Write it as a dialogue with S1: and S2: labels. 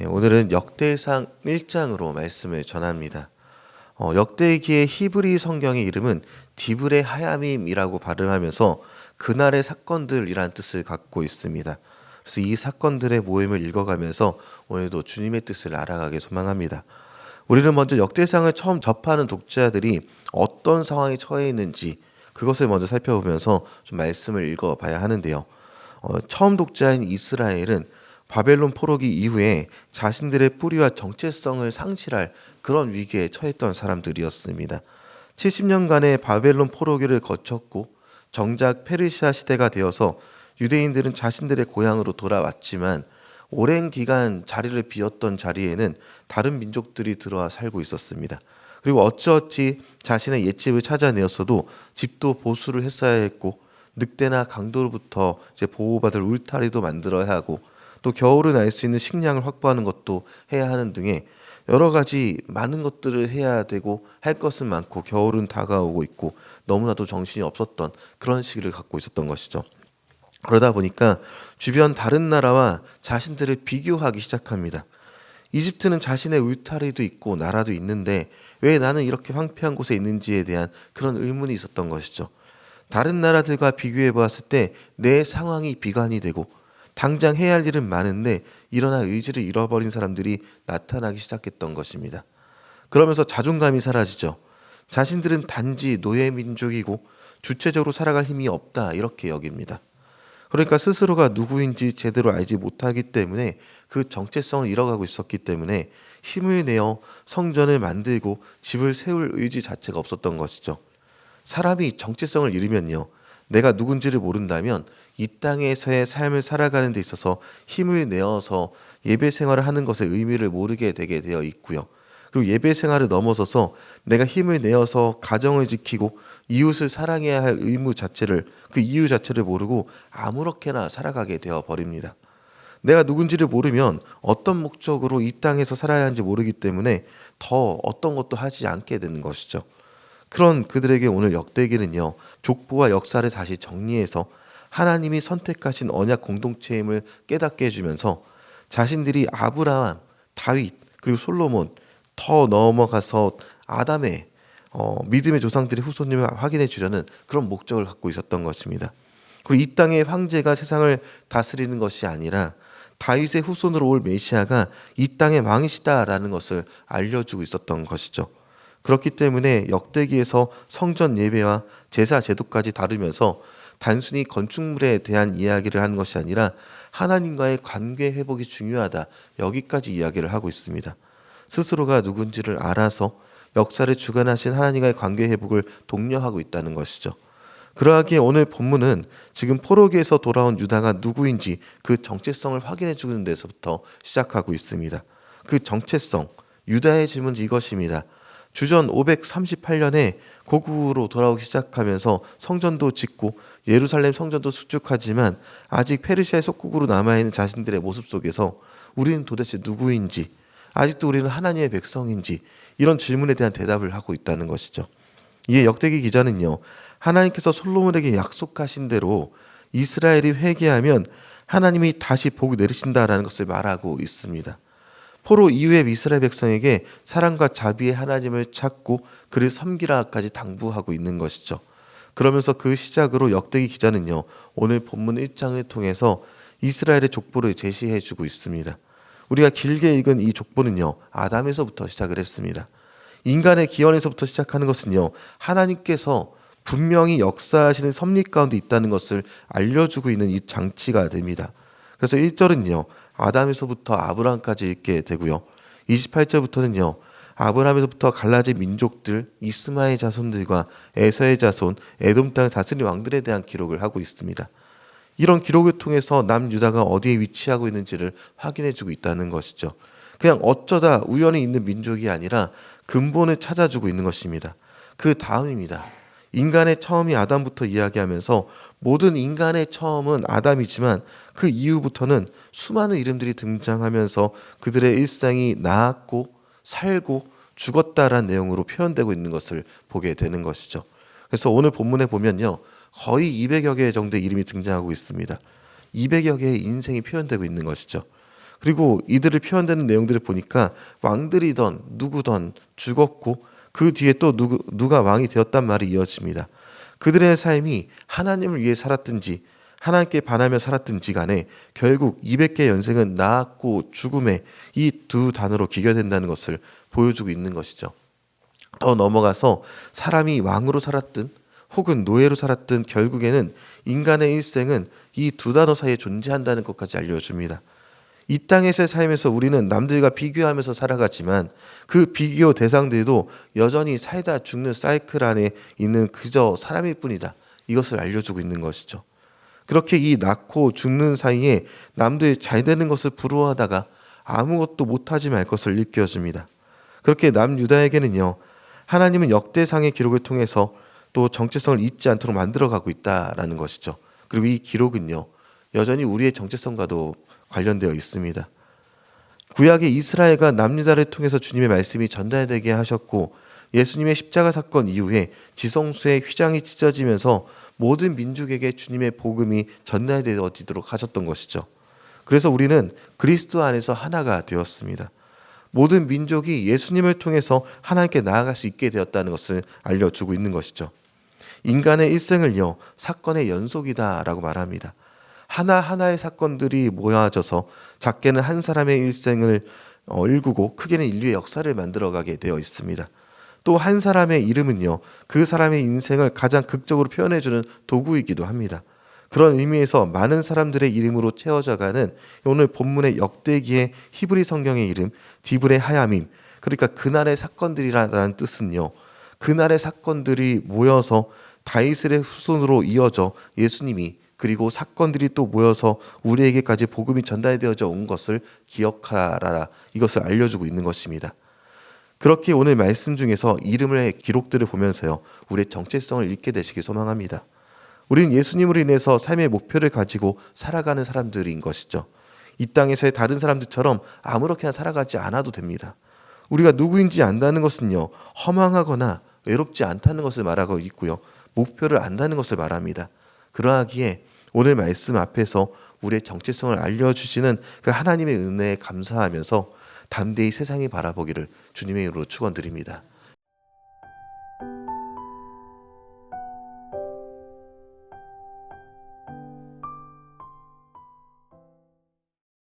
S1: 오늘은 역대상 1장으로 말씀을 전합니다. 역대기의 히브리 성경의 이름은 디브레 하야밈이라고 발음하면서 그날의 사건들이란 뜻을 갖고 있습니다. 그래서 이 사건들의 모임을 읽어가면서 오늘도 주님의 뜻을 알아가길 소망합니다. 우리는 먼저 역대상을 처음 접하는 독자들이 어떤 상황에 처해 있는지 그것을 먼저 살펴보면서 좀 말씀을 읽어봐야 하는데요. 처음 독자인 이스라엘은 바벨론 포로기 이후에 자신들의 뿌리와 정체성을 상실할 그런 위기에 처했던 사람들이었습니다. 70년간의 바벨론 포로기를 거쳤고 정작 페르시아 시대가 되어서 유대인들은 자신들의 고향으로 돌아왔지만 오랜 기간 자리를 비웠던 자리에는 다른 민족들이 들어와 살고 있었습니다. 그리고 어찌어찌 자신의 옛집을 찾아내었어도 집도 보수를 했어야 했고 늑대나 강도로부터 보호받을 울타리도 만들어야 하고 또 겨울은 알 수 있는 식량을 확보하는 것도 해야 하는 등의 여러 가지 많은 것들을 해야 되고 할 것은 많고 겨울은 다가오고 있고 너무나도 정신이 없었던 그런 시기를 갖고 있었던 것이죠. 그러다 보니까 주변 다른 나라와 자신들을 비교하기 시작합니다. 이집트는 자신의 울타리도 있고 나라도 있는데 왜 나는 이렇게 황폐한 곳에 있는지에 대한 그런 의문이 있었던 것이죠. 다른 나라들과 비교해 보았을 때 내 상황이 비관이 되고 당장 해야 할 일은 많은데 일어나 의지를 잃어버린 사람들이 나타나기 시작했던 것입니다. 그러면서 자존감이 사라지죠. 자신들은 단지 노예 민족이고 주체적으로 살아갈 힘이 없다 이렇게 여깁니다. 그러니까 스스로가 누구인지 제대로 알지 못하기 때문에 그 정체성을 잃어가고 있었기 때문에 힘을 내어 성전을 만들고 집을 세울 의지 자체가 없었던 것이죠. 사람이 정체성을 잃으면요, 내가 누군지를 모른다면 이 땅에서의 삶을 살아가는 데 있어서 힘을 내어서 예배 생활을 하는 것의 의미를 모르게 되게 되어 있고요. 그리고 예배 생활을 넘어서서 내가 힘을 내어서 가정을 지키고 이웃을 사랑해야 할 의무 자체를, 그 이유 자체를 모르고 아무렇게나 살아가게 되어 버립니다. 내가 누군지를 모르면 어떤 목적으로 이 땅에서 살아야 하는지 모르기 때문에 더 어떤 것도 하지 않게 되는 것이죠. 그런 그들에게 오늘 역대기는요, 족보와 역사를 다시 정리해서 하나님이 선택하신 언약 공동체임을 깨닫게 해주면서 자신들이 아브라함, 다윗, 그리고 솔로몬, 더 넘어가서 아담의 믿음의 조상들의 후손님을 확인해 주려는 그런 목적을 갖고 있었던 것입니다. 그리고 이 땅의 황제가 세상을 다스리는 것이 아니라 다윗의 후손으로 올 메시아가 이 땅의 왕이시다라는 것을 알려주고 있었던 것이죠. 그렇기 때문에 역대기에서 성전 예배와 제사 제도까지 다루면서 단순히 건축물에 대한 이야기를 하는 것이 아니라 하나님과의 관계 회복이 중요하다, 여기까지 이야기를 하고 있습니다. 스스로가 누군지를 알아서 역사를 주관하신 하나님과의 관계 회복을 독려하고 있다는 것이죠. 그러하기에 오늘 본문은 지금 포로기에서 돌아온 유다가 누구인지 그 정체성을 확인해 주는 데서부터 시작하고 있습니다. 그 정체성, 유다의 질문은 이것입니다. 주전 538년에 고국으로 돌아오기 시작하면서 성전도 짓고 예루살렘 성전도 수축하지만 아직 페르시아의 속국으로 남아있는 자신들의 모습 속에서 우리는 도대체 누구인지, 아직도 우리는 하나님의 백성인지, 이런 질문에 대한 대답을 하고 있다는 것이죠. 이에 역대기 기자는요, 하나님께서 솔로몬에게 약속하신 대로 이스라엘이 회개하면 하나님이 다시 복 내리신다라는 것을 말하고 있습니다. 포로 이후의 이스라엘 백성에게 사랑과 자비의 하나님을 찾고 그를 섬기라까지 당부하고 있는 것이죠. 그러면서 그 시작으로 역대기 기자는요, 오늘 본문 1장을 통해서 이스라엘의 족보를 제시해 주고 있습니다. 우리가 길게 읽은 이 족보는요, 아담에서부터 시작을 했습니다. 인간의 기원에서부터 시작하는 것은요, 하나님께서 분명히 역사하시는 섭리 가운데 있다는 것을 알려주고 있는 이 장치가 됩니다. 그래서 1절은요, 아담에서부터 아브라함까지 읽게 되고요, 28절부터는요, 아브라함에서부터 갈라진 민족들, 이스마엘 자손들과 에서의 자손, 에돔 땅을 다스린 왕들에 대한 기록을 하고 있습니다. 이런 기록을 통해서 남유다가 어디에 위치하고 있는지를 확인해주고 있다는 것이죠. 그냥 어쩌다 우연히 있는 민족이 아니라 근본을 찾아주고 있는 것입니다. 그 다음입니다. 인간의 처음이 아담부터 이야기하면서 모든 인간의 처음은 아담이지만 그 이후부터는 수많은 이름들이 등장하면서 그들의 일상이 나았고 살고 죽었다라는 내용으로 표현되고 있는 것을 보게 되는 것이죠. 그래서 오늘 본문에 보면요, 거의 200여 개 정도의 이름이 등장하고 있습니다. 200여 개의 인생이 표현되고 있는 것이죠. 그리고 이들을 표현되는 내용들을 보니까 왕들이던 누구던 죽었고 그 뒤에 또 누가 왕이 되었단 말이 이어집니다. 그들의 삶이 하나님을 위해 살았든지 하나님께 반하며 살았든지 간에 결국 200개 연생은 나았고 죽음에 이 두 단어로 기결된다는 것을 보여주고 있는 것이죠. 더 넘어가서 사람이 왕으로 살았든 혹은 노예로 살았든 결국에는 인간의 일생은 이 두 단어 사이에 존재한다는 것까지 알려줍니다. 이 땅에서의 삶에서 우리는 남들과 비교하면서 살아가지만 그 비교 대상들도 여전히 살다 죽는 사이클 안에 있는 그저 사람일 뿐이다. 이것을 알려주고 있는 것이죠. 그렇게 이 낳고 죽는 사이에 남들 잘 되는 것을 부러워하다가 아무것도 못하지 말 것을 일깨워줍니다. 그렇게 남유다에게는요, 하나님은 역대상의 기록을 통해서 또 정체성을 잊지 않도록 만들어가고 있다라는 것이죠. 그리고 이 기록은요, 여전히 우리의 정체성과도 관련되어 있습니다. 구약의 이스라엘과 남유다를 통해서 주님의 말씀이 전달되게 하셨고 예수님의 십자가 사건 이후에 지성소의 휘장이 찢어지면서 모든 민족에게 주님의 복음이 전달되어지도록 하셨던 것이죠. 그래서 우리는 그리스도 안에서 하나가 되었습니다. 모든 민족이 예수님을 통해서 하나님께 나아갈 수 있게 되었다는 것을 알려주고 있는 것이죠. 인간의 일생을요, 사건의 연속이다라고 말합니다. 하나하나의 사건들이 모아져서 작게는 한 사람의 일생을 일구고 크게는 인류의 역사를 만들어가게 되어 있습니다. 또 한 사람의 이름은요, 그 사람의 인생을 가장 극적으로 표현해주는 도구이기도 합니다. 그런 의미에서 많은 사람들의 이름으로 채워져가는 오늘 본문의 역대기의 히브리 성경의 이름 디브레 하야밈, 그러니까 그날의 사건들이라는 뜻은요, 그날의 사건들이 모여서 다윗의 후손으로 이어져 예수님이 그리고 사건들이 또 모여서 우리에게까지 복음이 전달되어져 온 것을 기억하라, 이것을 알려주고 있는 것입니다. 그렇게 오늘 말씀 중에서 이름의 기록들을 보면서요, 우리의 정체성을 잃게 되시길 소망합니다. 우리는 예수님으로 인해서 삶의 목표를 가지고 살아가는 사람들인 것이죠. 이 땅에서의 다른 사람들처럼 아무렇게나 살아가지 않아도 됩니다. 우리가 누구인지 안다는 것은요, 허망하거나 외롭지 않다는 것을 말하고 있고요, 목표를 안다는 것을 말합니다. 그러하기에 오늘 말씀 앞에서 우리의 정체성을 알려주시는 그 하나님의 은혜에 감사하면서 담대히 세상을 바라보기를 주님의 이름으로 축원드립니다.